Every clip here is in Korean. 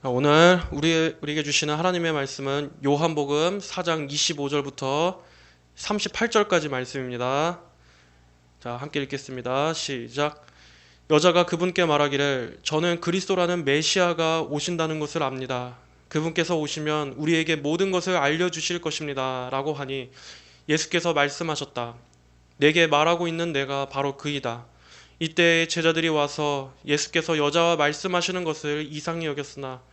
오늘 우리에게 주시는 하나님의 말씀은 요한복음 4장 25절부터 38절까지 말씀입니다. 자, 함께 읽겠습니다. 시작. 여자가 그분께 말하기를 저는 그리스도라는 메시아가 오신다는 것을 압니다. 그분께서 오시면 우리에게 모든 것을 알려주실 것입니다. 라고 하니 예수께서 말씀하셨다. 내게 말하고 있는 내가 바로 그이다. 이때 제자들이 와서 예수께서 여자와 말씀하시는 것을 이상히 여겼으나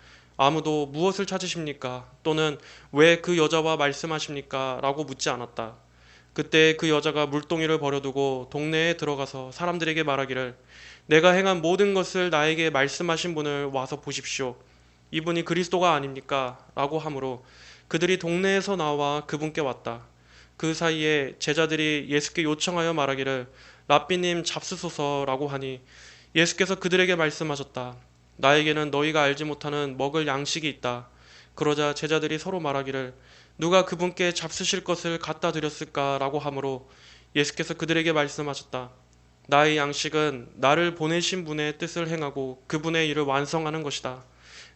아무도 무엇을 찾으십니까? 또는 왜 그 여자와 말씀하십니까? 라고 묻지 않았다. 그때 그 여자가 물동이를 버려두고 동네에 들어가서 사람들에게 말하기를 내가 행한 모든 것을 나에게 말씀하신 분을 와서 보십시오. 이분이 그리스도가 아닙니까? 라고 하므로 그들이 동네에서 나와 그분께 왔다. 그 사이에 제자들이 예수께 요청하여 말하기를 랍비님 잡수소서라고 하니 예수께서 그들에게 말씀하셨다. 나에게는 너희가 알지 못하는 먹을 양식이 있다. 그러자 제자들이 서로 말하기를 누가 그분께 잡수실 것을 갖다 드렸을까라고 하므로 예수께서 그들에게 말씀하셨다. 나의 양식은 나를 보내신 분의 뜻을 행하고 그분의 일을 완성하는 것이다.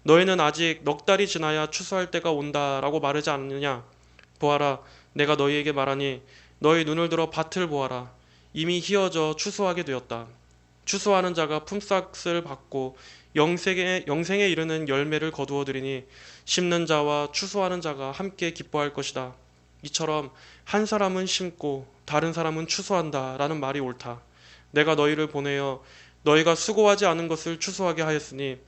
너희는 아직 넉 달이 지나야 추수할 때가 온다라고 말하지 않느냐? 보아라, 내가 너희에게 말하니 너희 눈을 들어 밭을 보아라. 이미 희어져 추수하게 되었다. 추수하는 자가 품삯을 받고 영생에 이르는 열매를 거두어들이니 심는 자와 추수하는 자가 함께 기뻐할 것이다. 이처럼 한 사람은 심고 다른 사람은 추수한다 라는 말이 옳다. 내가 너희를 보내어 너희가 수고하지 않은 것을 추수하게 하였으니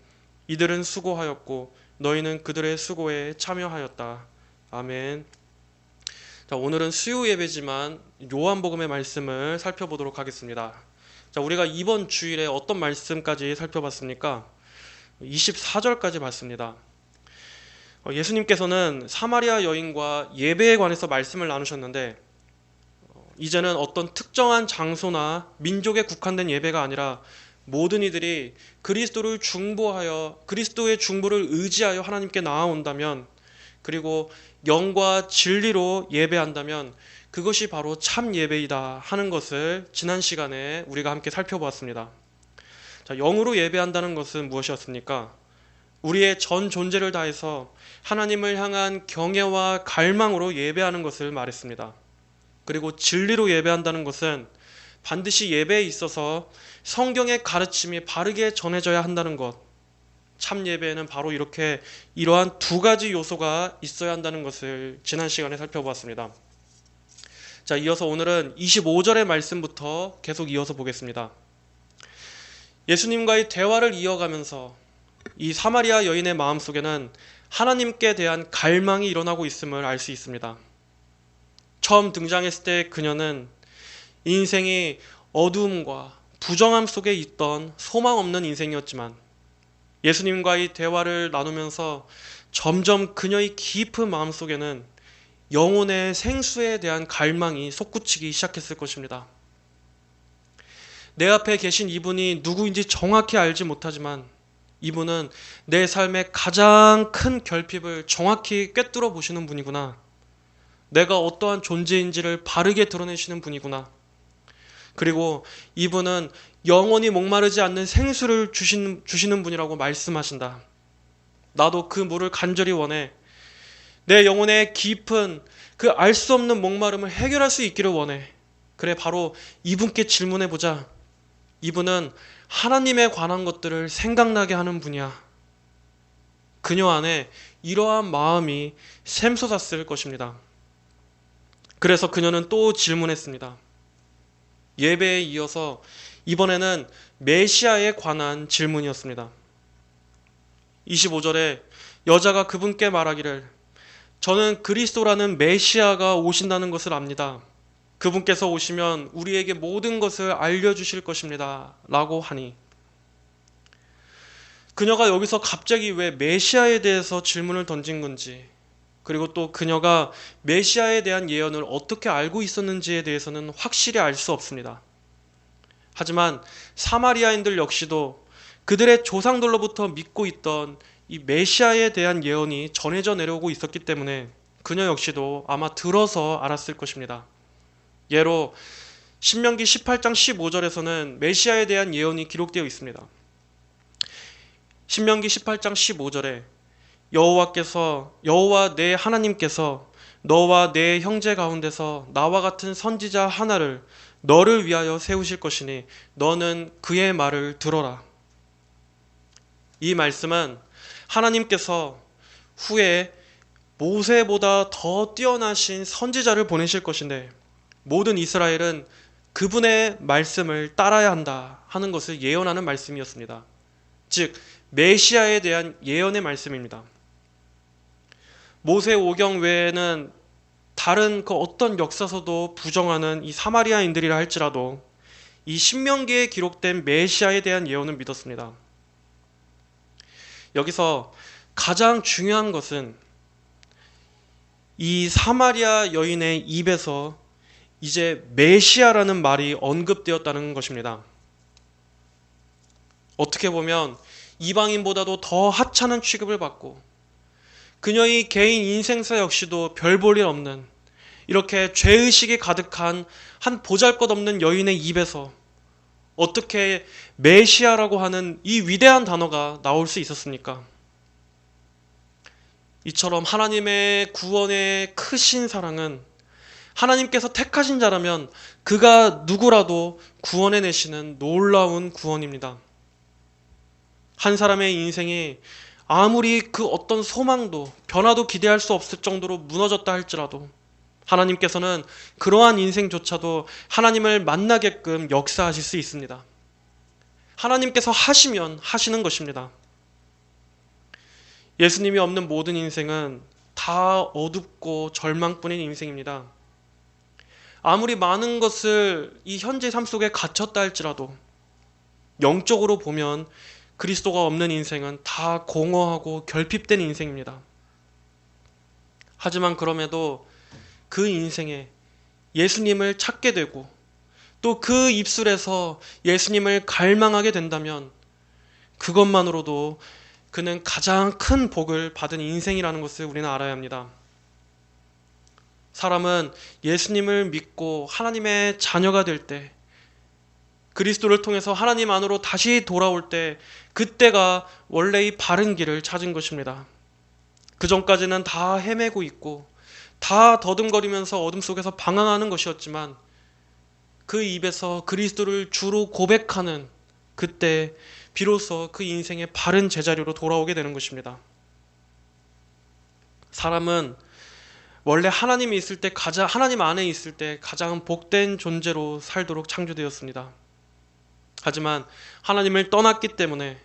이들은 수고하였고 너희는 그들의 수고에 참여하였다. 아멘. 자, 오늘은 수요 예배지만 요한복음의 말씀을 살펴보도록 하겠습니다. 자, 우리가 이번 주일에 어떤 말씀까지 살펴봤습니까? 24절까지 봤습니다. 예수님께서는 사마리아 여인과 예배에 관해서 말씀을 나누셨는데 이제는 어떤 특정한 장소나 민족에 국한된 예배가 아니라 모든 이들이 그리스도를 중보하여 그리스도의 중보를 의지하여 하나님께 나아온다면 그리고 영과 진리로 예배한다면 그것이 바로 참 예배이다 하는 것을 지난 시간에 우리가 함께 살펴보았습니다. 자, 영으로 예배한다는 것은 무엇이었습니까? 우리의 전 존재를 다해서 하나님을 향한 경외와 갈망으로 예배하는 것을 말했습니다. 그리고 진리로 예배한다는 것은 반드시 예배에 있어서 성경의 가르침이 바르게 전해져야 한다는 것. 참 예배에는 바로 이러한 두 가지 요소가 있어야 한다는 것을 지난 시간에 살펴보았습니다. 자, 이어서 오늘은 25절의 말씀부터 계속 이어서 보겠습니다. 예수님과의 대화를 이어가면서 이 사마리아 여인의 마음속에는 하나님께 대한 갈망이 일어나고 있음을 알 수 있습니다. 처음 등장했을 때 그녀는 인생이 어두움과 부정함 속에 있던 소망 없는 인생이었지만 예수님과의 대화를 나누면서 점점 그녀의 깊은 마음속에는 영혼의 생수에 대한 갈망이 솟구치기 시작했을 것입니다. 내 앞에 계신 이분이 누구인지 정확히 알지 못하지만 이분은 내 삶의 가장 큰 결핍을 정확히 꿰뚫어 보시는 분이구나. 내가 어떠한 존재인지를 바르게 드러내시는 분이구나. 그리고 이분은 영원히 목마르지 않는 생수를 주시는 분이라고 말씀하신다. 나도 그 물을 간절히 원해. 내 영혼의 깊은 그 알 수 없는 목마름을 해결할 수 있기를 원해. 그래, 바로 이분께 질문해보자. 이분은 하나님에 관한 것들을 생각나게 하는 분이야. 그녀 안에 이러한 마음이 샘솟았을 것입니다. 그래서 그녀는 또 질문했습니다. 예배에 이어서 이번에는 메시아에 관한 질문이었습니다. 25절에 여자가 그분께 말하기를 저는 그리스도라는 메시아가 오신다는 것을 압니다. 그분께서 오시면 우리에게 모든 것을 알려주실 것입니다. 라고 하니 그녀가 여기서 갑자기 왜 메시아에 대해서 질문을 던진 건지 그리고 또 그녀가 메시아에 대한 예언을 어떻게 알고 있었는지에 대해서는 확실히 알 수 없습니다. 하지만 사마리아인들 역시도 그들의 조상들로부터 믿고 있던 이 메시아에 대한 예언이 전해져 내려오고 있었기 때문에 그녀 역시도 아마 들어서 알았을 것입니다. 예로 신명기 18장 15절에서는 메시아에 대한 예언이 기록되어 있습니다. 신명기 18장 15절에 여호와 내 하나님께서 너와 내 형제 가운데서 나와 같은 선지자 하나를 너를 위하여 세우실 것이니 너는 그의 말을 들어라. 이 말씀은 하나님께서 후에 모세보다 더 뛰어나신 선지자를 보내실 것인데 모든 이스라엘은 그분의 말씀을 따라야 한다 하는 것을 예언하는 말씀이었습니다. 즉 메시아에 대한 예언의 말씀입니다. 모세 오경 외에는 다른 그 어떤 역사서도 부정하는 이 사마리아인들이라 할지라도 이 신명기에 기록된 메시아에 대한 예언은 믿었습니다. 여기서 가장 중요한 것은 이 사마리아 여인의 입에서 이제 메시아라는 말이 언급되었다는 것입니다. 어떻게 보면 이방인보다도 더 하찮은 취급을 받고 그녀의 개인 인생사 역시도 별 볼 일 없는 이렇게 죄의식이 가득한 한 보잘것없는 여인의 입에서 어떻게 메시아라고 하는 이 위대한 단어가 나올 수 있었습니까? 이처럼 하나님의 구원의 크신 사랑은 하나님께서 택하신 자라면 그가 누구라도 구원해내시는 놀라운 구원입니다. 한 사람의 인생이 아무리 그 어떤 소망도 변화도 기대할 수 없을 정도로 무너졌다 할지라도 하나님께서는 그러한 인생조차도 하나님을 만나게끔 역사하실 수 있습니다. 하나님께서 하시면 하시는 것입니다. 예수님이 없는 모든 인생은 다 어둡고 절망뿐인 인생입니다. 아무리 많은 것을 이 현재 삶 속에 갇혔다 할지라도 영적으로 보면 그리스도가 없는 인생은 다 공허하고 결핍된 인생입니다. 하지만 그럼에도 그 인생에 예수님을 찾게 되고 또 그 입술에서 예수님을 갈망하게 된다면 그것만으로도 그는 가장 큰 복을 받은 인생이라는 것을 우리는 알아야 합니다. 사람은 예수님을 믿고 하나님의 자녀가 될 때, 그리스도를 통해서 하나님 안으로 다시 돌아올 때, 그때가 원래의 바른 길을 찾은 것입니다. 그 전까지는 다 헤매고 있고 다 더듬거리면서 어둠 속에서 방황하는 것이었지만 그 입에서 그리스도를 주로 고백하는 그때 비로소 그 인생의 바른 제자리로 돌아오게 되는 것입니다. 사람은 원래 하나님이 있을 때 하나님 안에 있을 때 가장 복된 존재로 살도록 창조되었습니다. 하지만 하나님을 떠났기 때문에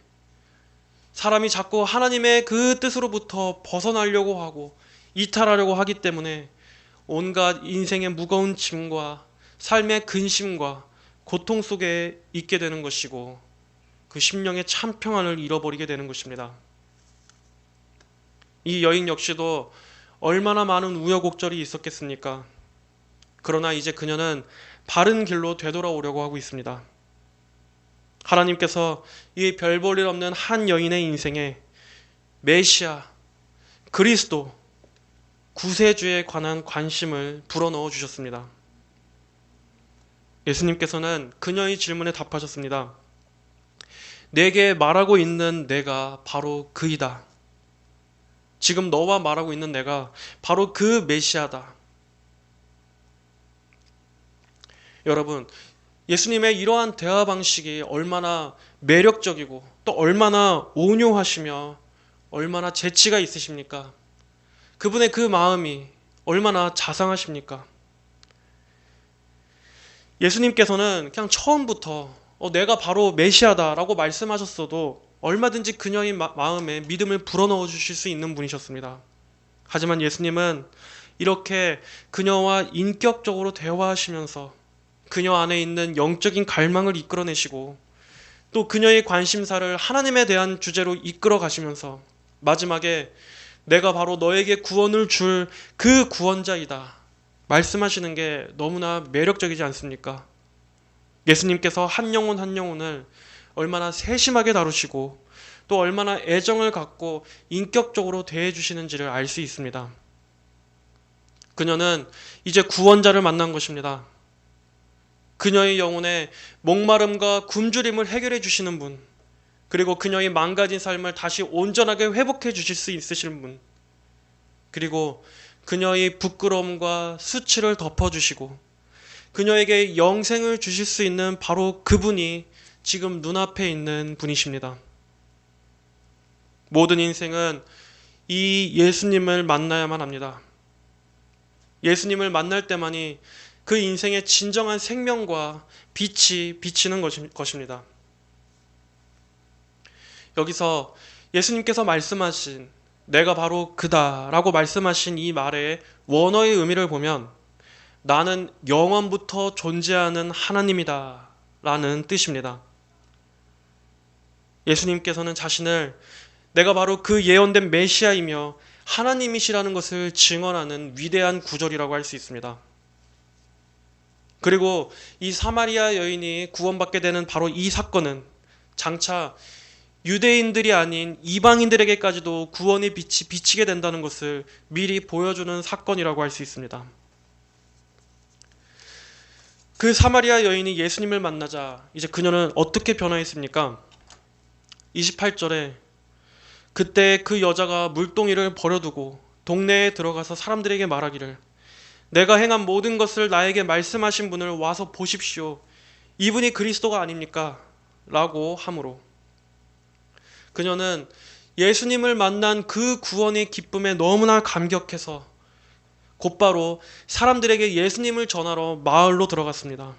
사람이 자꾸 하나님의 그 뜻으로부터 벗어나려고 하고 이탈하려고 하기 때문에 온갖 인생의 무거운 짐과 삶의 근심과 고통 속에 있게 되는 것이고 그 심령의 참 평안을 잃어버리게 되는 것입니다. 이 여인 역시도 얼마나 많은 우여곡절이 있었겠습니까? 그러나 이제 그녀는 바른 길로 되돌아오려고 하고 있습니다. 하나님께서 이 별 볼 일 없는 한 여인의 인생에 메시아, 그리스도, 구세주에 관한 관심을 불어넣어 주셨습니다. 예수님께서는 그녀의 질문에 답하셨습니다. 내게 말하고 있는 내가 바로 그이다. 지금 너와 말하고 있는 내가 바로 그 메시아다. 여러분, 예수님의 이러한 대화 방식이 얼마나 매력적이고 또 얼마나 온유하시며 얼마나 재치가 있으십니까? 그분의 그 마음이 얼마나 자상하십니까? 예수님께서는 그냥 처음부터 내가 바로 메시아다라고 말씀하셨어도 얼마든지 그녀의 마음에 믿음을 불어넣어 주실 수 있는 분이셨습니다. 하지만 예수님은 이렇게 그녀와 인격적으로 대화하시면서 그녀 안에 있는 영적인 갈망을 이끌어내시고 또 그녀의 관심사를 하나님에 대한 주제로 이끌어 가시면서 마지막에 내가 바로 너에게 구원을 줄 그 구원자이다 말씀하시는 게 너무나 매력적이지 않습니까? 예수님께서 한 영혼 한 영혼을 얼마나 세심하게 다루시고 또 얼마나 애정을 갖고 인격적으로 대해 주시는지를 알 수 있습니다. 그녀는 이제 구원자를 만난 것입니다. 그녀의 영혼의 목마름과 굶주림을 해결해 주시는 분, 그리고 그녀의 망가진 삶을 다시 온전하게 회복해 주실 수 있으신 분, 그리고 그녀의 부끄러움과 수치를 덮어주시고 그녀에게 영생을 주실 수 있는 바로 그분이 지금 눈앞에 있는 분이십니다. 모든 인생은 이 예수님을 만나야만 합니다. 예수님을 만날 때만이 그 인생의 진정한 생명과 빛이 비치는 것입니다. 여기서 예수님께서 말씀하신 내가 바로 그다라고 말씀하신 이 말의 원어의 의미를 보면 나는 영원부터 존재하는 하나님이다 라는 뜻입니다. 예수님께서는 자신을 내가 바로 그 예언된 메시아이며 하나님이시라는 것을 증언하는 위대한 구절이라고 할 수 있습니다. 그리고 이 사마리아 여인이 구원받게 되는 바로 이 사건은 장차 유대인들이 아닌 이방인들에게까지도 구원의 빛이 비치게 된다는 것을 미리 보여주는 사건이라고 할 수 있습니다. 그 사마리아 여인이 예수님을 만나자 이제 그녀는 어떻게 변화했습니까? 28절에 그때 그 여자가 물동이를 버려두고 동네에 들어가서 사람들에게 말하기를 내가 행한 모든 것을 나에게 말씀하신 분을 와서 보십시오. 이분이 그리스도가 아닙니까? 라고 하므로 그녀는 예수님을 만난 그 구원의 기쁨에 너무나 감격해서 곧바로 사람들에게 예수님을 전하러 마을로 들어갔습니다.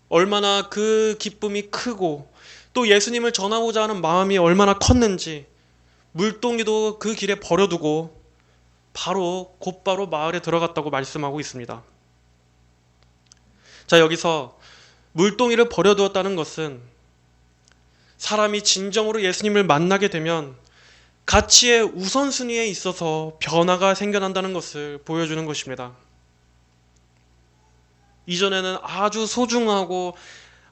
얼마나 그 기쁨이 크고 또 예수님을 전하고자 하는 마음이 얼마나 컸는지 물동이도 그 길에 버려두고 곧바로 마을에 들어갔다고 말씀하고 있습니다. 자, 여기서 물동이를 버려두었다는 것은 사람이 진정으로 예수님을 만나게 되면 가치의 우선순위에 있어서 변화가 생겨난다는 것을 보여주는 것입니다. 이전에는 아주 소중하고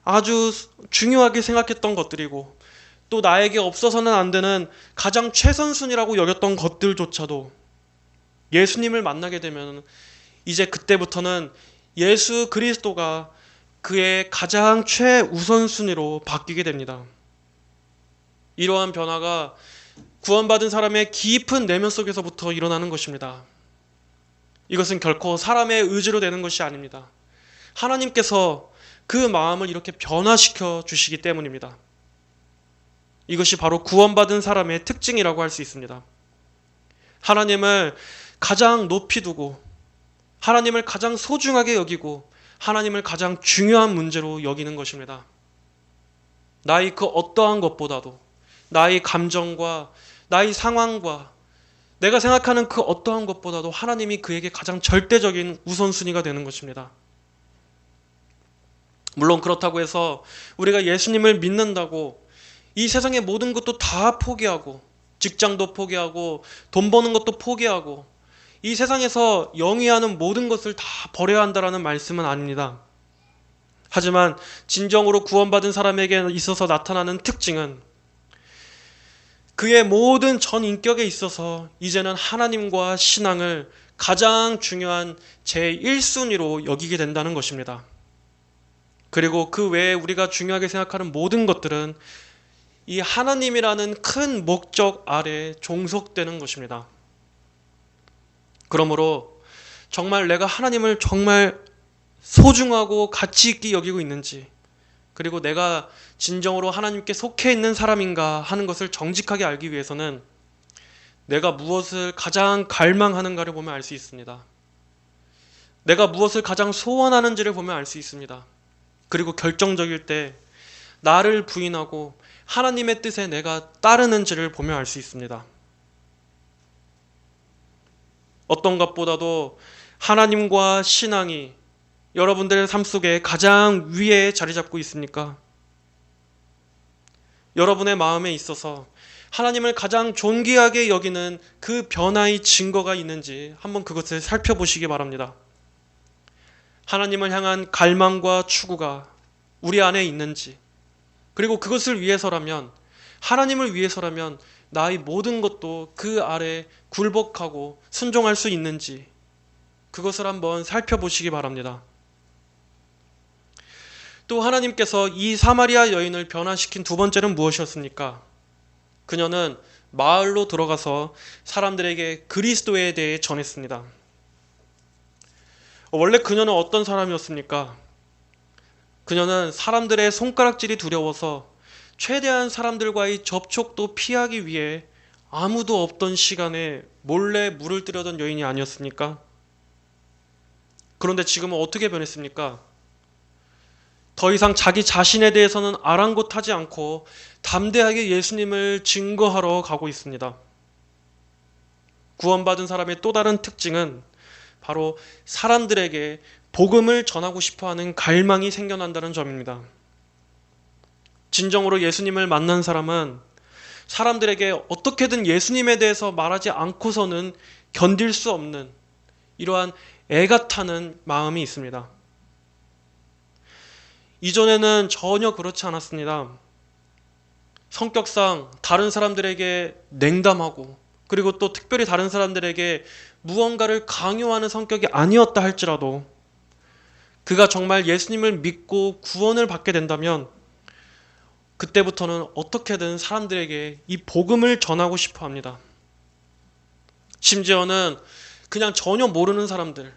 아주 중요하게 생각했던 것들이고 또 나에게 없어서는 안 되는 가장 최선순위라고 여겼던 것들조차도 예수님을 만나게 되면 이제 그때부터는 예수 그리스도가 그의 가장 최우선순위로 바뀌게 됩니다. 이러한 변화가 구원받은 사람의 깊은 내면 속에서부터 일어나는 것입니다. 이것은 결코 사람의 의지로 되는 것이 아닙니다. 하나님께서 그 마음을 이렇게 변화시켜 주시기 때문입니다. 이것이 바로 구원받은 사람의 특징이라고 할 수 있습니다. 하나님을 가장 높이 두고 하나님을 가장 소중하게 여기고 하나님을 가장 중요한 문제로 여기는 것입니다. 나의 그 어떠한 것보다도 나의 감정과 나의 상황과 내가 생각하는 그 어떠한 것보다도 하나님이 그에게 가장 절대적인 우선순위가 되는 것입니다. 물론 그렇다고 해서 우리가 예수님을 믿는다고 이 세상의 모든 것도 다 포기하고 직장도 포기하고 돈 버는 것도 포기하고 이 세상에서 영위하는 모든 것을 다 버려야 한다는 말씀은 아닙니다. 하지만 진정으로 구원받은 사람에게 있어서 나타나는 특징은 그의 모든 전 인격에 있어서 이제는 하나님과 신앙을 가장 중요한 제1순위로 여기게 된다는 것입니다. 그리고 그 외에 우리가 중요하게 생각하는 모든 것들은 이 하나님이라는 큰 목적 아래 종속되는 것입니다. 그러므로 정말 내가 하나님을 정말 소중하고 가치 있게 여기고 있는지, 그리고 내가 진정으로 하나님께 속해 있는 사람인가 하는 것을 정직하게 알기 위해서는 내가 무엇을 가장 갈망하는가를 보면 알 수 있습니다. 내가 무엇을 가장 소원하는지를 보면 알 수 있습니다. 그리고 결정적일 때 나를 부인하고 하나님의 뜻에 내가 따르는지를 보면 알 수 있습니다. 어떤 것보다도 하나님과 신앙이 여러분들의 삶 속에 가장 위에 자리 잡고 있습니까? 여러분의 마음에 있어서 하나님을 가장 존귀하게 여기는 그 변화의 증거가 있는지 한번 그것을 살펴보시기 바랍니다. 하나님을 향한 갈망과 추구가 우리 안에 있는지, 그리고 그것을 위해서라면, 하나님을 위해서라면 나의 모든 것도 그 아래 굴복하고 순종할 수 있는지 그것을 한번 살펴보시기 바랍니다. 또 하나님께서 이 사마리아 여인을 변화시킨 두 번째는 무엇이었습니까? 그녀는 마을로 들어가서 사람들에게 그리스도에 대해 전했습니다. 원래 그녀는 어떤 사람이었습니까? 그녀는 사람들의 손가락질이 두려워서 최대한 사람들과의 접촉도 피하기 위해 아무도 없던 시간에 몰래 물을 뜨려던 여인이 아니었습니까? 그런데 지금은 어떻게 변했습니까? 더 이상 자기 자신에 대해서는 아랑곳하지 않고 담대하게 예수님을 증거하러 가고 있습니다. 구원받은 사람의 또 다른 특징은 바로 사람들에게 복음을 전하고 싶어하는 갈망이 생겨난다는 점입니다. 진정으로 예수님을 만난 사람은 사람들에게 어떻게든 예수님에 대해서 말하지 않고서는 견딜 수 없는 이러한 애가 타는 마음이 있습니다. 이전에는 전혀 그렇지 않았습니다. 성격상 다른 사람들에게 냉담하고 그리고 또 특별히 다른 사람들에게 무언가를 강요하는 성격이 아니었다 할지라도 그가 정말 예수님을 믿고 구원을 받게 된다면 그때부터는 어떻게든 사람들에게 이 복음을 전하고 싶어 합니다. 심지어는 그냥 전혀 모르는 사람들,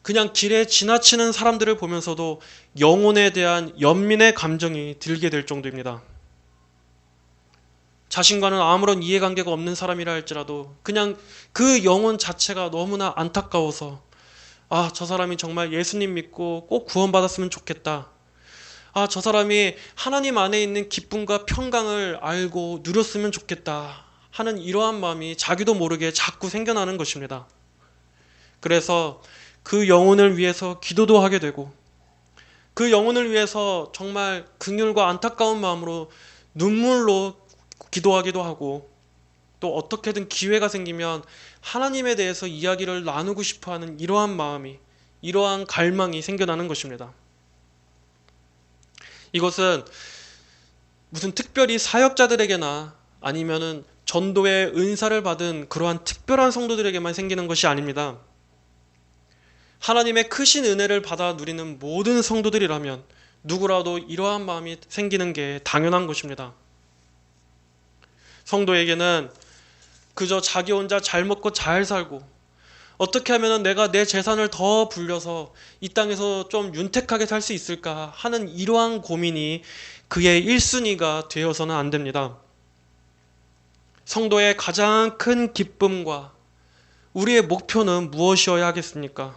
그냥 길에 지나치는 사람들을 보면서도 영혼에 대한 연민의 감정이 들게 될 정도입니다. 자신과는 아무런 이해관계가 없는 사람이라 할지라도 그냥 그 영혼 자체가 너무나 안타까워서 저 사람이 정말 예수님 믿고 꼭 구원받았으면 좋겠다. 저 사람이 하나님 안에 있는 기쁨과 평강을 알고 누렸으면 좋겠다 하는 이러한 마음이 자기도 모르게 자꾸 생겨나는 것입니다. 그래서 그 영혼을 위해서 기도도 하게 되고 그 영혼을 위해서 정말 긍휼과 안타까운 마음으로 눈물로 기도하기도 하고 또 어떻게든 기회가 생기면 하나님에 대해서 이야기를 나누고 싶어하는 이러한 마음이 이러한 갈망이 생겨나는 것입니다. 이것은 무슨 특별히 사역자들에게나 아니면은 전도의 은사를 받은 그러한 특별한 성도들에게만 생기는 것이 아닙니다. 하나님의 크신 은혜를 받아 누리는 모든 성도들이라면 누구라도 이러한 마음이 생기는 게 당연한 것입니다. 성도에게는 그저 자기 혼자 잘 먹고 잘 살고 어떻게 하면 내가 내 재산을 더 불려서 이 땅에서 좀 윤택하게 살 수 있을까 하는 이러한 고민이 그의 1순위가 되어서는 안 됩니다. 성도의 가장 큰 기쁨과 우리의 목표는 무엇이어야 하겠습니까?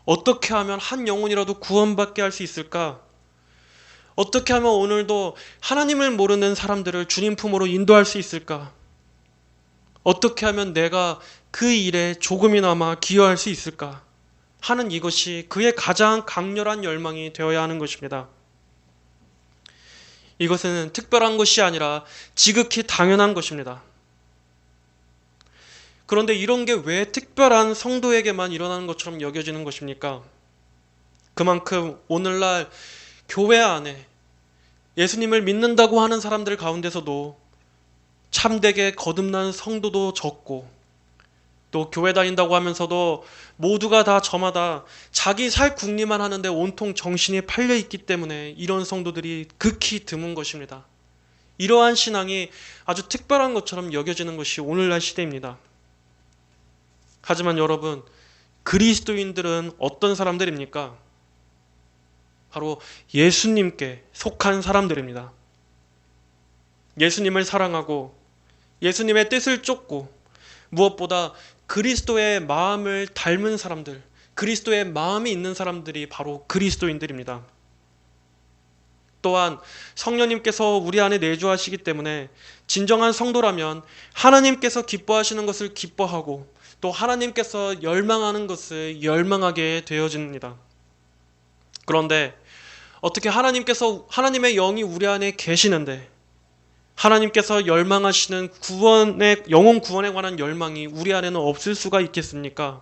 어떻게 하면 한 영혼이라도 구원받게 할 수 있을까? 어떻게 하면 오늘도 하나님을 모르는 사람들을 주님 품으로 인도할 수 있을까? 어떻게 하면 내가 그 일에 조금이나마 기여할 수 있을까 하는 이것이 그의 가장 강렬한 열망이 되어야 하는 것입니다. 이것은 특별한 것이 아니라 지극히 당연한 것입니다. 그런데 이런 게 왜 특별한 성도에게만 일어나는 것처럼 여겨지는 것입니까? 그만큼 오늘날 교회 안에 예수님을 믿는다고 하는 사람들 가운데서도 참되게 거듭난 성도도 적고 또 교회 다닌다고 하면서도 모두가 다 저마다 자기 살 궁리만 하는데 온통 정신이 팔려 있기 때문에 이런 성도들이 극히 드문 것입니다. 이러한 신앙이 아주 특별한 것처럼 여겨지는 것이 오늘날 시대입니다. 하지만 여러분, 그리스도인들은 어떤 사람들입니까? 바로 예수님께 속한 사람들입니다. 예수님을 사랑하고 예수님의 뜻을 쫓고 무엇보다 그리스도의 마음을 닮은 사람들, 그리스도의 마음이 있는 사람들이 바로 그리스도인들입니다. 또한 성령님께서 우리 안에 내주하시기 때문에 진정한 성도라면 하나님께서 기뻐하시는 것을 기뻐하고 또 하나님께서 열망하는 것을 열망하게 되어집니다. 그런데 어떻게 하나님의 영이 우리 안에 계시는데 하나님께서 열망하시는 영혼 구원에 관한 열망이 우리 안에는 없을 수가 있겠습니까?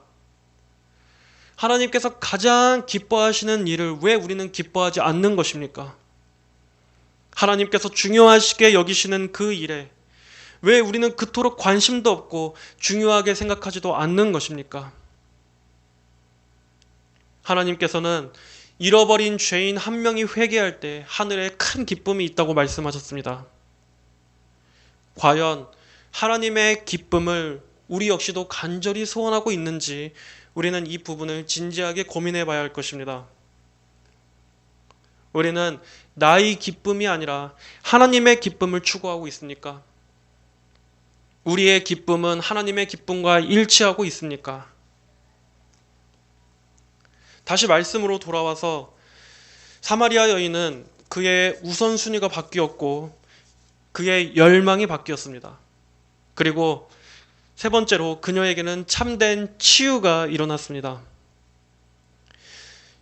하나님께서 가장 기뻐하시는 일을 왜 우리는 기뻐하지 않는 것입니까? 하나님께서 중요하시게 여기시는 그 일에 왜 우리는 그토록 관심도 없고 중요하게 생각하지도 않는 것입니까? 하나님께서는 잃어버린 죄인 한 명이 회개할 때 하늘에 큰 기쁨이 있다고 말씀하셨습니다. 과연 하나님의 기쁨을 우리 역시도 간절히 소원하고 있는지 우리는 이 부분을 진지하게 고민해 봐야 할 것입니다. 우리는 나의 기쁨이 아니라 하나님의 기쁨을 추구하고 있습니까? 우리의 기쁨은 하나님의 기쁨과 일치하고 있습니까? 다시 말씀으로 돌아와서 사마리아 여인은 그의 우선순위가 바뀌었고 그의 열망이 바뀌었습니다. 그리고 세 번째로 그녀에게는 참된 치유가 일어났습니다.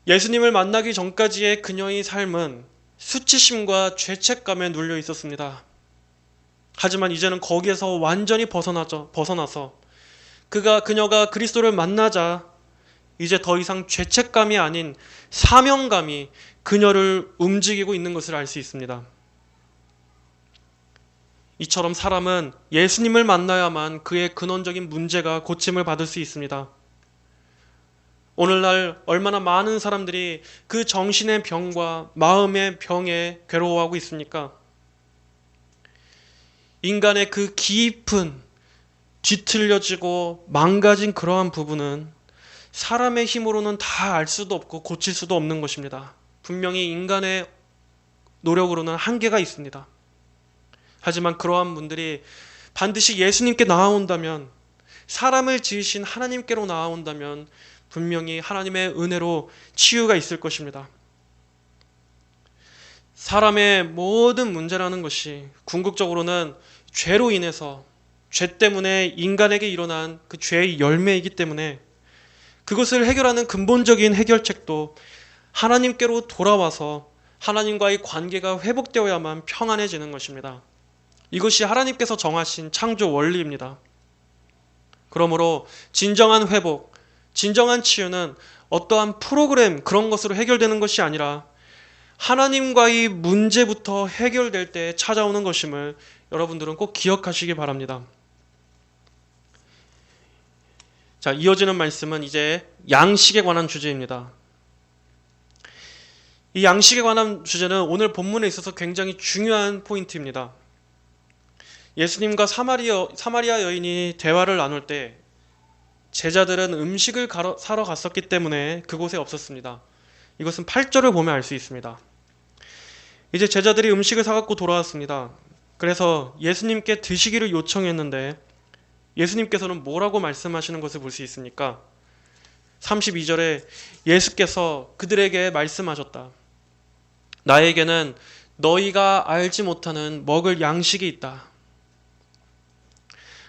예수님을 만나기 전까지의 그녀의 삶은 수치심과 죄책감에 눌려 있었습니다. 하지만 이제는 거기에서 완전히 벗어나서 그녀가 그리스도를 만나자 이제 더 이상 죄책감이 아닌 사명감이 그녀를 움직이고 있는 것을 알 수 있습니다. 이처럼 사람은 예수님을 만나야만 그의 근원적인 문제가 고침을 받을 수 있습니다. 오늘날 얼마나 많은 사람들이 그 정신의 병과 마음의 병에 괴로워하고 있습니까? 인간의 그 깊은 뒤틀려지고 망가진 그러한 부분은 사람의 힘으로는 다 알 수도 없고 고칠 수도 없는 것입니다. 분명히 인간의 노력으로는 한계가 있습니다. 하지만 그러한 분들이 반드시 예수님께 나아온다면, 사람을 지으신 하나님께로 나아온다면 분명히 하나님의 은혜로 치유가 있을 것입니다. 사람의 모든 문제라는 것이 궁극적으로는 죄로 인해서, 죄 때문에 인간에게 일어난 그 죄의 열매이기 때문에 그것을 해결하는 근본적인 해결책도 하나님께로 돌아와서 하나님과의 관계가 회복되어야만 평안해지는 것입니다. 이것이 하나님께서 정하신 창조 원리입니다. 그러므로 진정한 회복, 진정한 치유는 어떠한 프로그램 그런 것으로 해결되는 것이 아니라 하나님과의 문제부터 해결될 때 찾아오는 것임을 여러분들은 꼭 기억하시기 바랍니다. 자, 이어지는 말씀은 이제 양식에 관한 주제입니다. 이 양식에 관한 주제는 오늘 본문에 있어서 굉장히 중요한 포인트입니다. 예수님과 사마리아 여인이 대화를 나눌 때 제자들은 음식을 사러 갔었기 때문에 그곳에 없었습니다. 이것은 8절을 보면 알 수 있습니다. 이제 제자들이 음식을 사갖고 돌아왔습니다. 그래서 예수님께 드시기를 요청했는데 예수님께서는 뭐라고 말씀하시는 것을 볼 수 있습니까? 32절에 예수께서 그들에게 말씀하셨다. 나에게는 너희가 알지 못하는 먹을 양식이 있다.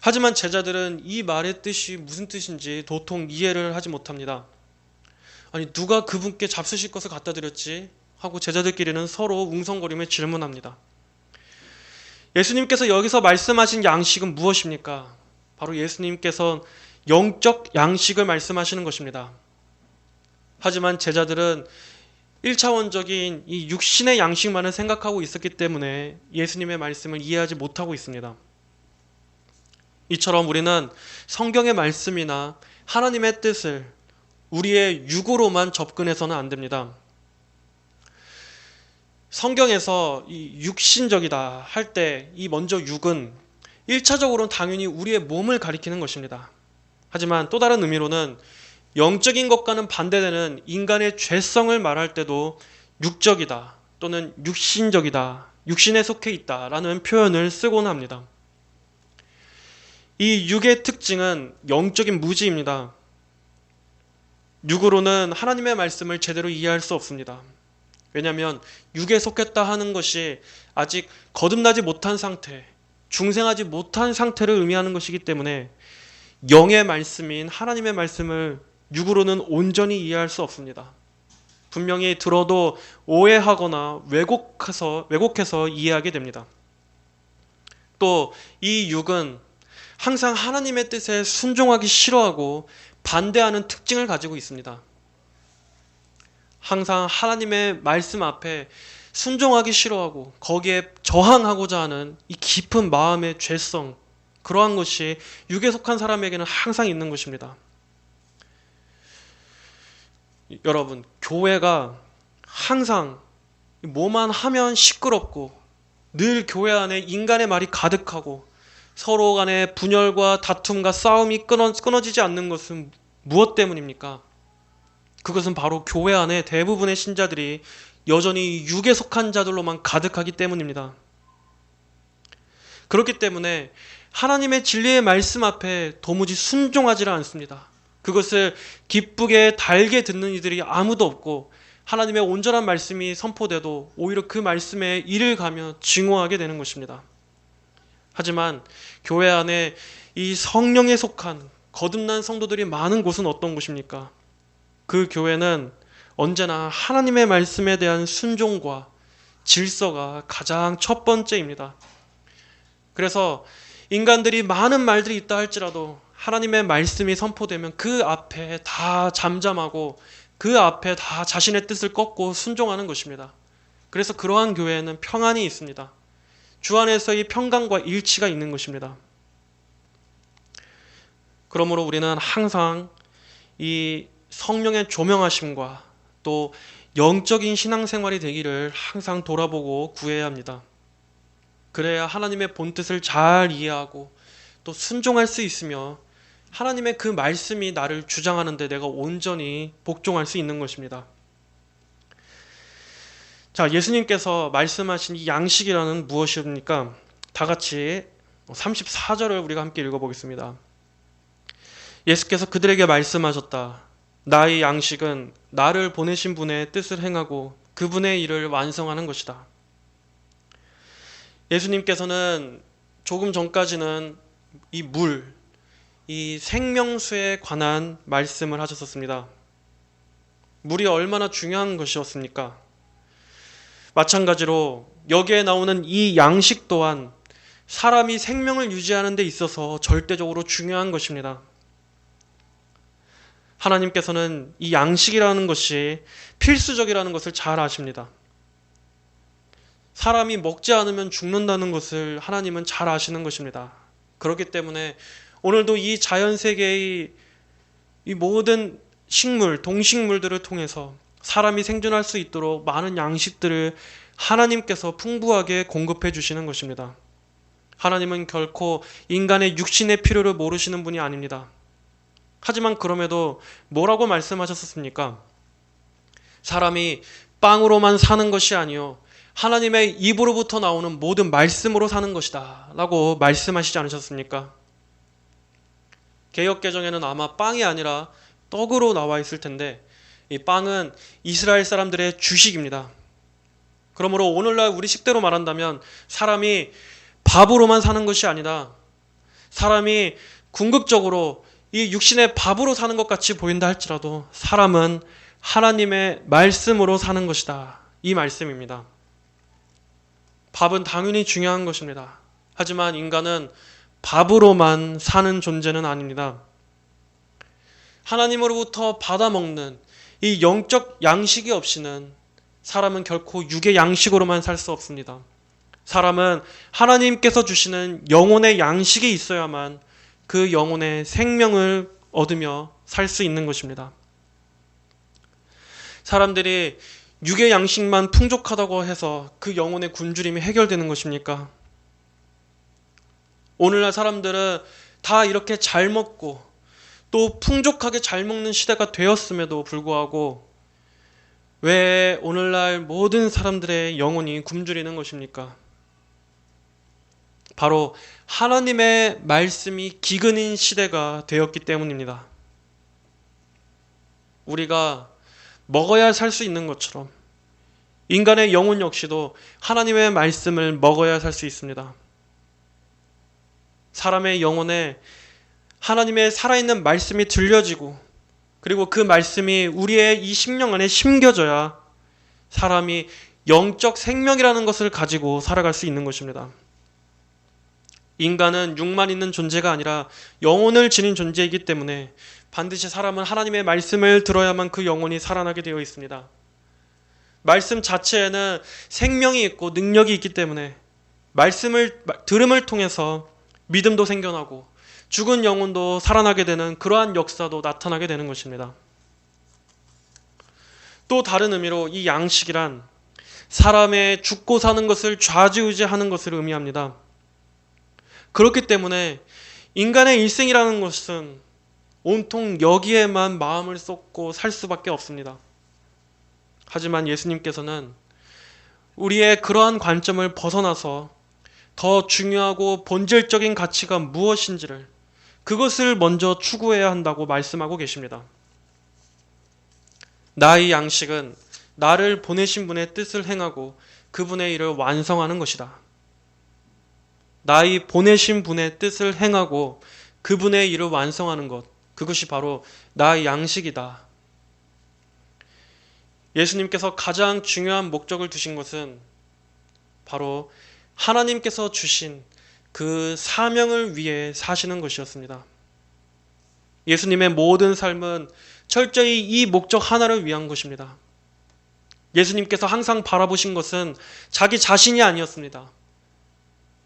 하지만 제자들은 이 말의 뜻이 무슨 뜻인지 도통 이해를 하지 못합니다. 아니, 누가 그분께 잡수실 것을 갖다 드렸지? 하고 제자들끼리는 서로 웅성거리며 질문합니다. 예수님께서 여기서 말씀하신 양식은 무엇입니까? 바로 예수님께서 영적 양식을 말씀하시는 것입니다. 하지만 제자들은 1차원적인 이 육신의 양식만을 생각하고 있었기 때문에 예수님의 말씀을 이해하지 못하고 있습니다. 이처럼 우리는 성경의 말씀이나 하나님의 뜻을 우리의 육으로만 접근해서는 안 됩니다. 성경에서 이 육신적이다 할 때 이 먼저 육은 1차적으로는 당연히 우리의 몸을 가리키는 것입니다. 하지만 또 다른 의미로는 영적인 것과는 반대되는 인간의 죄성을 말할 때도 육적이다 또는 육신적이다, 육신에 속해 있다라는 표현을 쓰곤 합니다. 이 육의 특징은 영적인 무지입니다. 육으로는 하나님의 말씀을 제대로 이해할 수 없습니다. 왜냐하면 육에 속했다 하는 것이 아직 거듭나지 못한 상태, 중생하지 못한 상태를 의미하는 것이기 때문에 영의 말씀인 하나님의 말씀을 육으로는 온전히 이해할 수 없습니다. 분명히 들어도 오해하거나 왜곡해서 이해하게 됩니다. 또 이 육은 항상 하나님의 뜻에 순종하기 싫어하고 반대하는 특징을 가지고 있습니다. 항상 하나님의 말씀 앞에 순종하기 싫어하고 거기에 저항하고자 하는 이 깊은 마음의 죄성, 그러한 것이 육에 속한 사람에게는 항상 있는 것입니다. 여러분, 교회가 항상 뭐만 하면 시끄럽고 늘 교회 안에 인간의 말이 가득하고 서로 간의 분열과 다툼과 싸움이 끊어지지 않는 것은 무엇 때문입니까? 그것은 바로 교회 안에 대부분의 신자들이 여전히 육에 속한 자들로만 가득하기 때문입니다. 그렇기 때문에 하나님의 진리의 말씀 앞에 도무지 순종하지를 않습니다. 그것을 기쁘게 달게 듣는 이들이 아무도 없고 하나님의 온전한 말씀이 선포돼도 오히려 그 말씀에 이를 가며 증오하게 되는 것입니다. 하지만 교회 안에 이 성령에 속한 거듭난 성도들이 많은 곳은 어떤 곳입니까? 그 교회는 언제나 하나님의 말씀에 대한 순종과 질서가 가장 첫 번째입니다. 그래서 인간들이 많은 말들이 있다 할지라도 하나님의 말씀이 선포되면 그 앞에 다 잠잠하고 그 앞에 다 자신의 뜻을 꺾고 순종하는 것입니다. 그래서 그러한 교회에는 평안이 있습니다. 주 안에서의 평강과 일치가 있는 것입니다. 그러므로 우리는 항상 이 성령의 조명하심과 또 영적인 신앙생활이 되기를 항상 돌아보고 구해야 합니다. 그래야 하나님의 본뜻을 잘 이해하고 또 순종할 수 있으며 하나님의 그 말씀이 나를 주장하는데 내가 온전히 복종할 수 있는 것입니다. 자, 예수님께서 말씀하신 이 양식이라는 무엇입니까? 다 같이 34절을 우리가 함께 읽어보겠습니다. 예수께서 그들에게 말씀하셨다. 나의 양식은 나를 보내신 분의 뜻을 행하고 그분의 일을 완성하는 것이다. 예수님께서는 조금 전까지는 이 생명수에 관한 말씀을 하셨었습니다. 물이 얼마나 중요한 것이었습니까? 마찬가지로 여기에 나오는 이 양식 또한 사람이 생명을 유지하는 데 있어서 절대적으로 중요한 것입니다. 하나님께서는 이 양식이라는 것이 필수적이라는 것을 잘 아십니다. 사람이 먹지 않으면 죽는다는 것을 하나님은 잘 아시는 것입니다. 그렇기 때문에 오늘도 이 자연세계의 이 모든 식물, 동식물들을 통해서 사람이 생존할 수 있도록 많은 양식들을 하나님께서 풍부하게 공급해 주시는 것입니다. 하나님은 결코 인간의 육신의 필요를 모르시는 분이 아닙니다. 하지만 그럼에도 뭐라고 말씀하셨습니까? 사람이 빵으로만 사는 것이 아니요 하나님의 입으로부터 나오는 모든 말씀으로 사는 것이다 라고 말씀하시지 않으셨습니까? 개역개정에는 아마 빵이 아니라 떡으로 나와 있을 텐데 이 빵은 이스라엘 사람들의 주식입니다. 그러므로 오늘날 우리 식대로 말한다면 사람이 밥으로만 사는 것이 아니라 사람이 궁극적으로 이 육신의 밥으로 사는 것 같이 보인다 할지라도 사람은 하나님의 말씀으로 사는 것이다. 이 말씀입니다. 밥은 당연히 중요한 것입니다. 하지만 인간은 밥으로만 사는 존재는 아닙니다. 하나님으로부터 받아먹는 이 영적 양식이 없이는 사람은 결코 육의 양식으로만 살 수 없습니다. 사람은 하나님께서 주시는 영혼의 양식이 있어야만 그 영혼의 생명을 얻으며 살 수 있는 것입니다. 사람들이 육의 양식만 풍족하다고 해서 그 영혼의 굶주림이 해결되는 것입니까? 오늘날 사람들은 다 이렇게 잘 먹고 또 풍족하게 잘 먹는 시대가 되었음에도 불구하고 왜 오늘날 모든 사람들의 영혼이 굶주리는 것입니까? 바로 하나님의 말씀이 기근인 시대가 되었기 때문입니다. 우리가 먹어야 살 수 있는 것처럼 인간의 영혼 역시도 하나님의 말씀을 먹어야 살 수 있습니다. 사람의 영혼에 하나님의 살아있는 말씀이 들려지고 그리고 그 말씀이 우리의 이 심령 안에 심겨져야 사람이 영적 생명이라는 것을 가지고 살아갈 수 있는 것입니다. 인간은 육만 있는 존재가 아니라 영혼을 지닌 존재이기 때문에 반드시 사람은 하나님의 말씀을 들어야만 그 영혼이 살아나게 되어 있습니다. 말씀 자체에는 생명이 있고 능력이 있기 때문에 말씀을 들음을 통해서 믿음도 생겨나고 죽은 영혼도 살아나게 되는 그러한 역사도 나타나게 되는 것입니다. 또 다른 의미로 이 양식이란 사람의 죽고 사는 것을 좌지우지하는 것을 의미합니다. 그렇기 때문에 인간의 일생이라는 것은 온통 여기에만 마음을 쏟고 살 수밖에 없습니다. 하지만 예수님께서는 우리의 그러한 관점을 벗어나서 더 중요하고 본질적인 가치가 무엇인지를, 그것을 먼저 추구해야 한다고 말씀하고 계십니다. 나의 양식은 나를 보내신 분의 뜻을 행하고 그분의 일을 완성하는 것이다. 나의 보내신 분의 뜻을 행하고 그분의 일을 완성하는 것, 그것이 바로 나의 양식이다. 예수님께서 가장 중요한 목적을 두신 것은 바로 하나님께서 주신 그 사명을 위해 사시는 것이었습니다. 예수님의 모든 삶은 철저히 이 목적 하나를 위한 것입니다. 예수님께서 항상 바라보신 것은 자기 자신이 아니었습니다.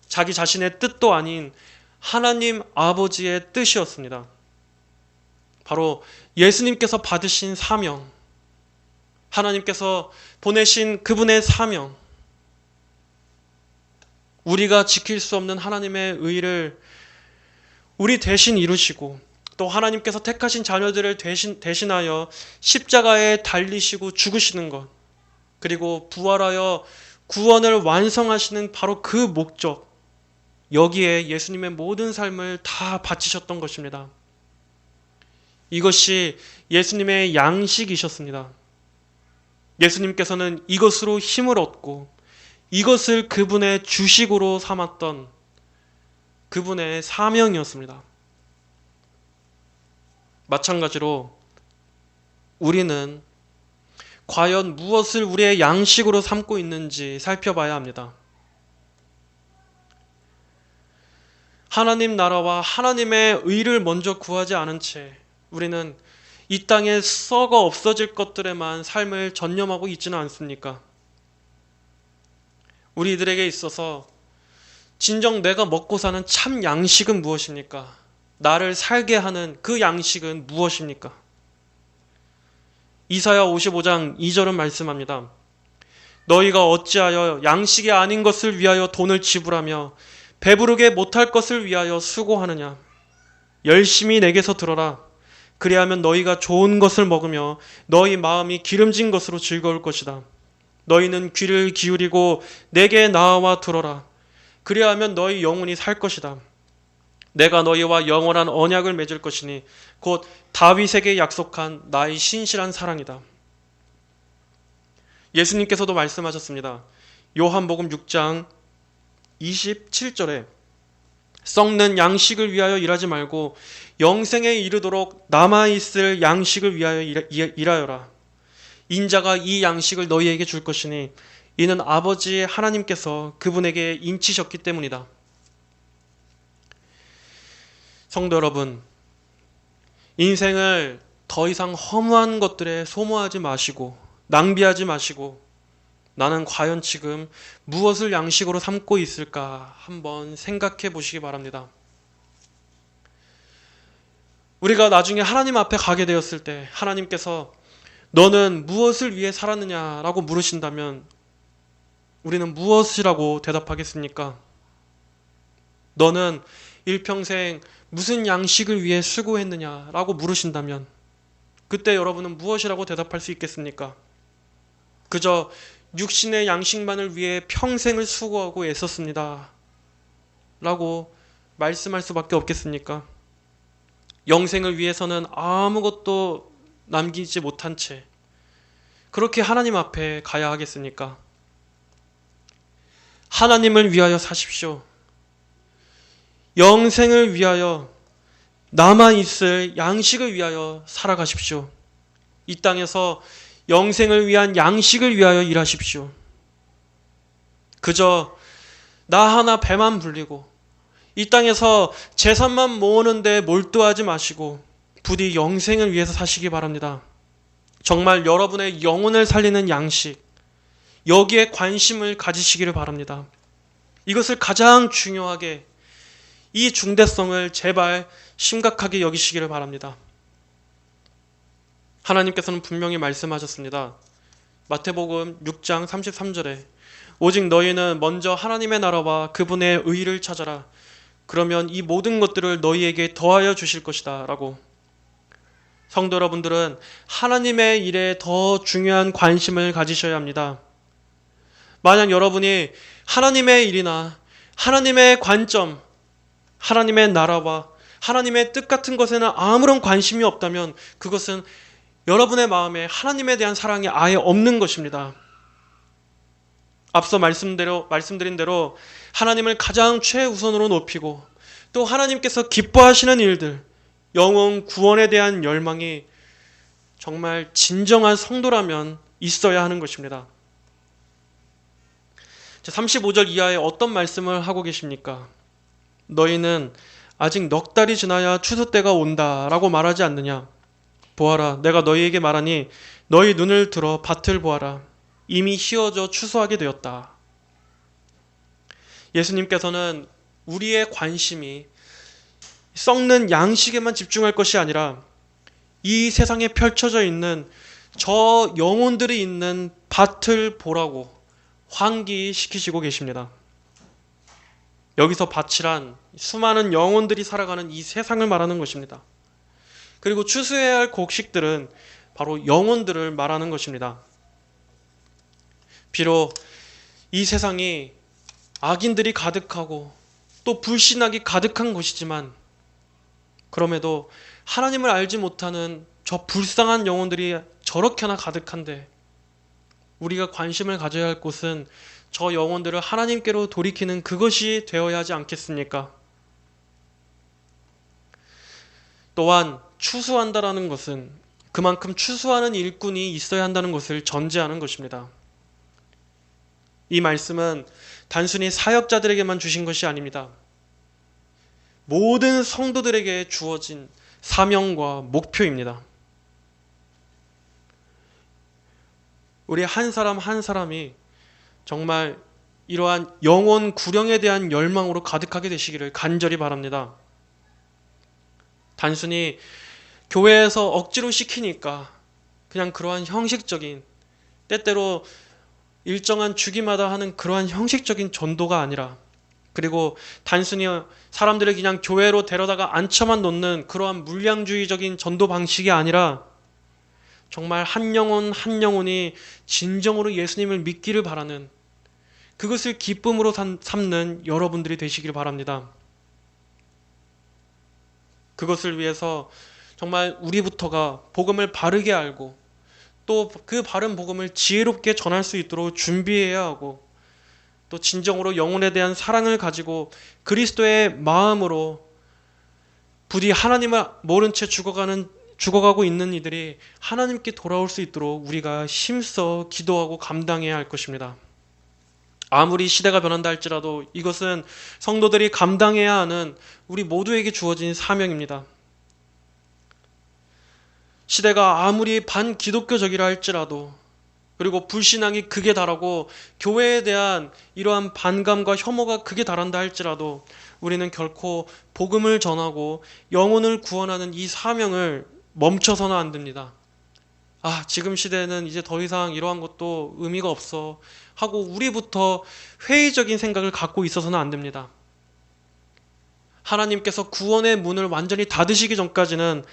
자기 자신의 뜻도 아닌 하나님 아버지의 뜻이었습니다. 바로 예수님께서 받으신 사명, 하나님께서 보내신 그분의 사명, 우리가 지킬 수 없는 하나님의 의를 우리 대신 이루시고, 또 하나님께서 택하신 자녀들을 대신하여 십자가에 달리시고 죽으시는 것, 그리고 부활하여 구원을 완성하시는 바로 그 목적, 여기에 예수님의 모든 삶을 다 바치셨던 것입니다. 이것이 예수님의 양식이셨습니다. 예수님께서는 이것으로 힘을 얻고 이것을 그분의 주식으로 삼았던 그분의 사명이었습니다. 마찬가지로 우리는 과연 무엇을 우리의 양식으로 삼고 있는지 살펴봐야 합니다. 하나님 나라와 하나님의 의를 먼저 구하지 않은 채 우리는 이 땅에 썩어 없어질 것들에만 삶을 전념하고 있지는 않습니까? 우리들에게 있어서 진정 내가 먹고 사는 참 양식은 무엇입니까? 나를 살게 하는 그 양식은 무엇입니까? 이사야 55장 2절은 말씀합니다. 너희가 어찌하여 양식이 아닌 것을 위하여 돈을 지불하며 배부르게 못할 것을 위하여 수고하느냐? 열심히 내게서 들어라. 그리하면 너희가 좋은 것을 먹으며 너희 마음이 기름진 것으로 즐거울 것이다. 너희는 귀를 기울이고 내게 나와 들어라. 그리하면 너희 영혼이 살 것이다. 내가 너희와 영원한 언약을 맺을 것이니 곧 다윗에게 약속한 나의 신실한 사랑이다. 예수님께서도 말씀하셨습니다. 요한복음 6장 27절에 썩는 양식을 위하여 일하지 말고 영생에 이르도록 남아있을 양식을 위하여 일하여라. 인자가 이 양식을 너희에게 줄 것이니 이는 아버지 하나님께서 그분에게 인치셨기 때문이다. 성도 여러분, 인생을 더 이상 허무한 것들에 소모하지 마시고 낭비하지 마시고 나는 과연 지금 무엇을 양식으로 삼고 있을까 한번 생각해 보시기 바랍니다. 우리가 나중에 하나님 앞에 가게 되었을 때 하나님께서 너는 무엇을 위해 살았느냐라고 물으신다면 우리는 무엇이라고 대답하겠습니까? 너는 일평생 무슨 양식을 위해 수고했느냐라고 물으신다면 그때 여러분은 무엇이라고 대답할 수 있겠습니까? 그저 육신의 양식만을 위해 평생을 수고하고 애썼습니다 라고 말씀할 수밖에 없겠습니까? 영생을 위해서는 아무것도 남기지 못한 채 그렇게 하나님 앞에 가야 하겠습니까? 하나님을 위하여 사십시오. 영생을 위하여 남아있을 양식을 위하여 살아가십시오. 이 땅에서 영생을 위한 양식을 위하여 일하십시오. 그저 나 하나 배만 불리고 이 땅에서 재산만 모으는데 몰두하지 마시고 부디 영생을 위해서 사시기 바랍니다. 정말 여러분의 영혼을 살리는 양식, 여기에 관심을 가지시기를 바랍니다. 이것을 가장 중요하게, 이 중대성을 제발 심각하게 여기시기를 바랍니다. 하나님께서는 분명히 말씀하셨습니다. 마태복음 6장 33절에 오직 너희는 먼저 하나님의 나라와 그분의 의를 찾아라. 그러면 이 모든 것들을 너희에게 더하여 주실 것이다 라고. 성도 여러분들은 하나님의 일에 더 중요한 관심을 가지셔야 합니다. 만약 여러분이 하나님의 일이나 하나님의 관점, 하나님의 나라와 하나님의 뜻 같은 것에는 아무런 관심이 없다면 그것은 여러분의 마음에 하나님에 대한 사랑이 아예 없는 것입니다. 앞서 말씀드린 대로 하나님을 가장 최우선으로 높이고 또 하나님께서 기뻐하시는 일들, 영혼 구원에 대한 열망이 정말 진정한 성도라면 있어야 하는 것입니다. 35절 이하에 어떤 말씀을 하고 계십니까? 너희는 아직 넉 달이 지나야 추수 때가 온다 라고 말하지 않느냐? 보아라, 내가 너희에게 말하니 너희 눈을 들어 밭을 보아라. 이미 휘어져 추수하게 되었다. 예수님께서는 우리의 관심이 썩는 양식에만 집중할 것이 아니라 이 세상에 펼쳐져 있는 저 영혼들이 있는 밭을 보라고 환기시키시고 계십니다. 여기서 밭이란 수많은 영혼들이 살아가는 이 세상을 말하는 것입니다. 그리고 추수해야 할 곡식들은 바로 영혼들을 말하는 것입니다. 비록 이 세상이 악인들이 가득하고 또 불신앙이 가득한 것이지만 그럼에도 하나님을 알지 못하는 저 불쌍한 영혼들이 저렇게나 가득한데 우리가 관심을 가져야 할 곳은 저 영혼들을 하나님께로 돌이키는 그것이 되어야 하지 않겠습니까? 또한 추수한다라는 것은 그만큼 추수하는 일꾼이 있어야 한다는 것을 전제하는 것입니다. 이 말씀은 단순히 사역자들에게만 주신 것이 아닙니다. 모든 성도들에게 주어진 사명과 목표입니다. 우리 한 사람 한 사람이 정말 이러한 영혼 구령에 대한 열망으로 가득하게 되시기를 간절히 바랍니다. 단순히 교회에서 억지로 시키니까 그냥 그러한 형식적인, 때때로 일정한 주기마다 하는 그러한 형식적인 전도가 아니라, 그리고 단순히 사람들을 그냥 교회로 데려다가 앉혀만 놓는 그러한 물량주의적인 전도 방식이 아니라 정말 한 영혼 한 영혼이 진정으로 예수님을 믿기를 바라는, 그것을 기쁨으로 삼는 여러분들이 되시길 바랍니다. 그것을 위해서 정말 우리부터가 복음을 바르게 알고 또 그 바른 복음을 지혜롭게 전할 수 있도록 준비해야 하고, 또 진정으로 영혼에 대한 사랑을 가지고 그리스도의 마음으로 부디 하나님을 모른 채 죽어가고 있는 이들이 하나님께 돌아올 수 있도록 우리가 힘써 기도하고 감당해야 할 것입니다. 아무리 시대가 변한다 할지라도 이것은 성도들이 감당해야 하는 우리 모두에게 주어진 사명입니다. 시대가 아무리 반기독교적이라 할지라도, 그리고 불신앙이 극에 달하고 교회에 대한 이러한 반감과 혐오가 극에 달한다 할지라도 우리는 결코 복음을 전하고 영혼을 구원하는 이 사명을 멈춰서는 안 됩니다. 지금 시대는 이제 더 이상 이러한 것도 의미가 없어 하고 우리부터 회의적인 생각을 갖고 있어서는 안 됩니다. 하나님께서 구원의 문을 완전히 닫으시기 전까지는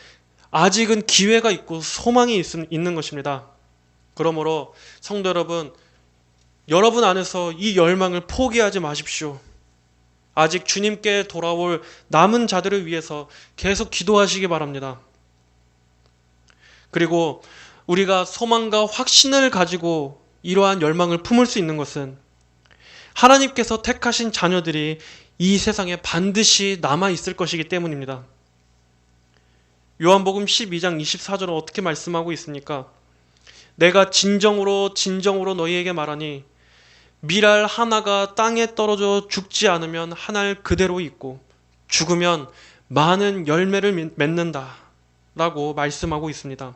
아직은 기회가 있고 소망이 있는 것입니다. 그러므로 성도 여러분, 여러분 안에서 이 열망을 포기하지 마십시오. 아직 주님께 돌아올 남은 자들을 위해서 계속 기도하시기 바랍니다. 그리고 우리가 소망과 확신을 가지고 이러한 열망을 품을 수 있는 것은 하나님께서 택하신 자녀들이 이 세상에 반드시 남아있을 것이기 때문입니다. 요한복음 12장 24절은 어떻게 말씀하고 있습니까? 내가 진정으로 너희에게 말하니 밀알 하나가 땅에 떨어져 죽지 않으면 한 알 그대로 있고 죽으면 많은 열매를 맺는다 라고 말씀하고 있습니다.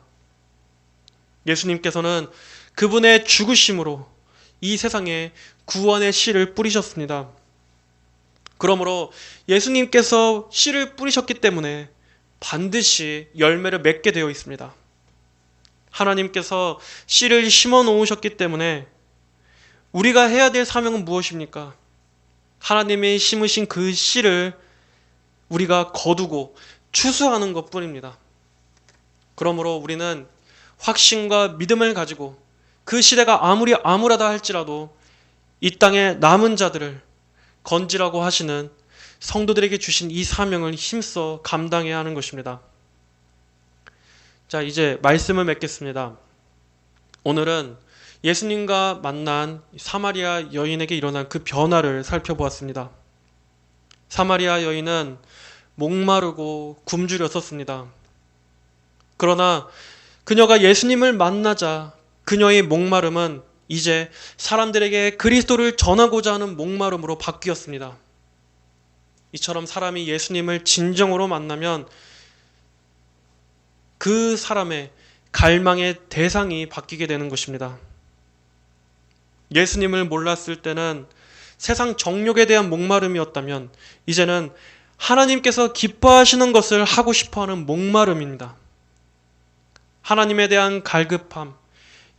예수님께서는 그분의 죽으심으로 이 세상에 구원의 씨를 뿌리셨습니다. 그러므로 예수님께서 씨를 뿌리셨기 때문에 반드시 열매를 맺게 되어 있습니다. 하나님께서 씨를 심어 놓으셨기 때문에 우리가 해야 될 사명은 무엇입니까? 하나님이 심으신 그 씨를 우리가 거두고 추수하는 것뿐입니다. 그러므로 우리는 확신과 믿음을 가지고 그 시대가 아무리 암울하다 할지라도 이 땅에 남은 자들을 건지라고 하시는 성도들에게 주신 이 사명을 힘써 감당해야 하는 것입니다. 자, 이제 말씀을 맺겠습니다. 오늘은 예수님과 만난 사마리아 여인에게 일어난 그 변화를 살펴보았습니다. 사마리아 여인은 목마르고 굶주렸었습니다. 그러나 그녀가 예수님을 만나자 그녀의 목마름은 이제 사람들에게 그리스도를 전하고자 하는 목마름으로 바뀌었습니다. 이처럼 사람이 예수님을 진정으로 만나면 그 사람의 갈망의 대상이 바뀌게 되는 것입니다. 예수님을 몰랐을 때는 세상 정욕에 대한 목마름이었다면 이제는 하나님께서 기뻐하시는 것을 하고 싶어하는 목마름입니다. 하나님에 대한 갈급함,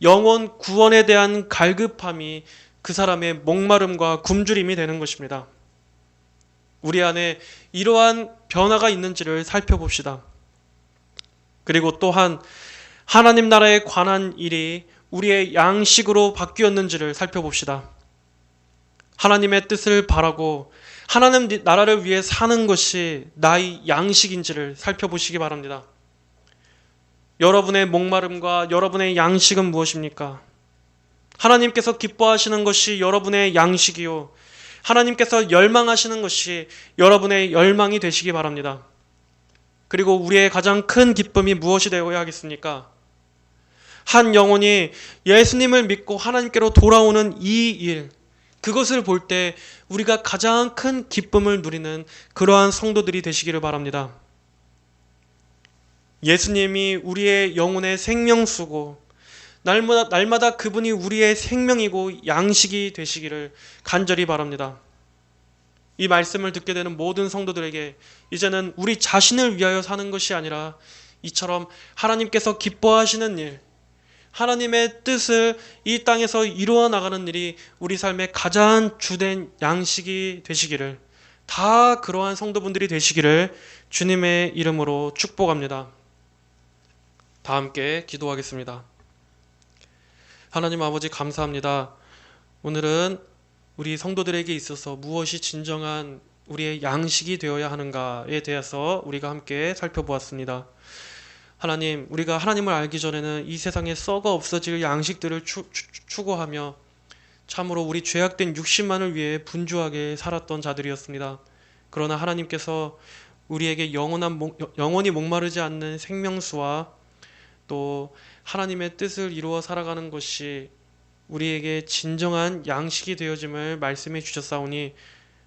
영혼 구원에 대한 갈급함이 그 사람의 목마름과 굶주림이 되는 것입니다. 우리 안에 이러한 변화가 있는지를 살펴봅시다. 그리고 또한 하나님 나라에 관한 일이 우리의 양식으로 바뀌었는지를 살펴봅시다. 하나님의 뜻을 바라고 하나님 나라를 위해 사는 것이 나의 양식인지를 살펴보시기 바랍니다. 여러분의 목마름과 여러분의 양식은 무엇입니까? 하나님께서 기뻐하시는 것이 여러분의 양식이요, 하나님께서 열망하시는 것이 여러분의 열망이 되시기 바랍니다. 그리고 우리의 가장 큰 기쁨이 무엇이 되어야 하겠습니까? 한 영혼이 예수님을 믿고 하나님께로 돌아오는 이 일, 그것을 볼 때 우리가 가장 큰 기쁨을 누리는 그러한 성도들이 되시기를 바랍니다. 예수님이 우리의 영혼의 생명수고 날마다 그분이 우리의 생명이고 양식이 되시기를 간절히 바랍니다. 이 말씀을 듣게 되는 모든 성도들에게 이제는 우리 자신을 위하여 사는 것이 아니라 이처럼 하나님께서 기뻐하시는 일, 하나님의 뜻을 이 땅에서 이루어 나가는 일이 우리 삶의 가장 주된 양식이 되시기를, 다 그러한 성도분들이 되시기를 주님의 이름으로 축복합니다. 다 함께 기도하겠습니다. 하나님 아버지 감사합니다. 오늘은 우리 성도들에게 있어서 무엇이 진정한 우리의 양식이 되어야 하는가에 대해서 우리가 함께 살펴보았습니다. 하나님, 우리가 하나님을 알기 전에는 이 세상에 썩어 없어질 양식들을 추구하며 참으로 우리 죄악된 육신만을 위해 분주하게 살았던 자들이었습니다. 그러나 하나님께서 우리에게 영원히 목마르지 않는 생명수와 또 하나님의 뜻을 이루어 살아가는 것이 우리에게 진정한 양식이 되어짐을 말씀해 주셨사오니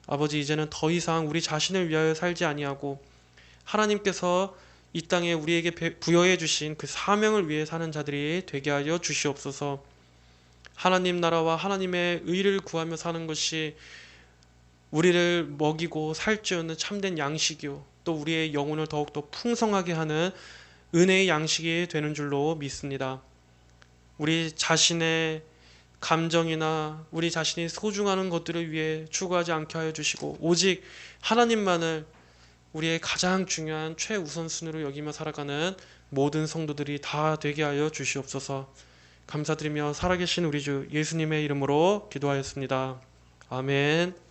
아버지, 이제는 더 이상 우리 자신을 위하여 살지 아니하고 하나님께서 이 땅에 우리에게 부여해 주신 그 사명을 위해 사는 자들이 되게 하여 주시옵소서. 하나님 나라와 하나님의 의를 구하며 사는 것이 우리를 먹이고 살찌우는 참된 양식이요, 또 우리의 영혼을 더욱더 풍성하게 하는 은혜의 양식이 되는 줄로 믿습니다. 우리 자신의 감정이나 우리 자신이 소중한 것들을 위해 추구하지 않게 하여 주시고 오직 하나님만을 우리의 가장 중요한 최우선순위로 여기며 살아가는 모든 성도들이 다 되게 하여 주시옵소서. 감사드리며 살아계신 우리 주 예수님의 이름으로 기도하였습니다. 아멘.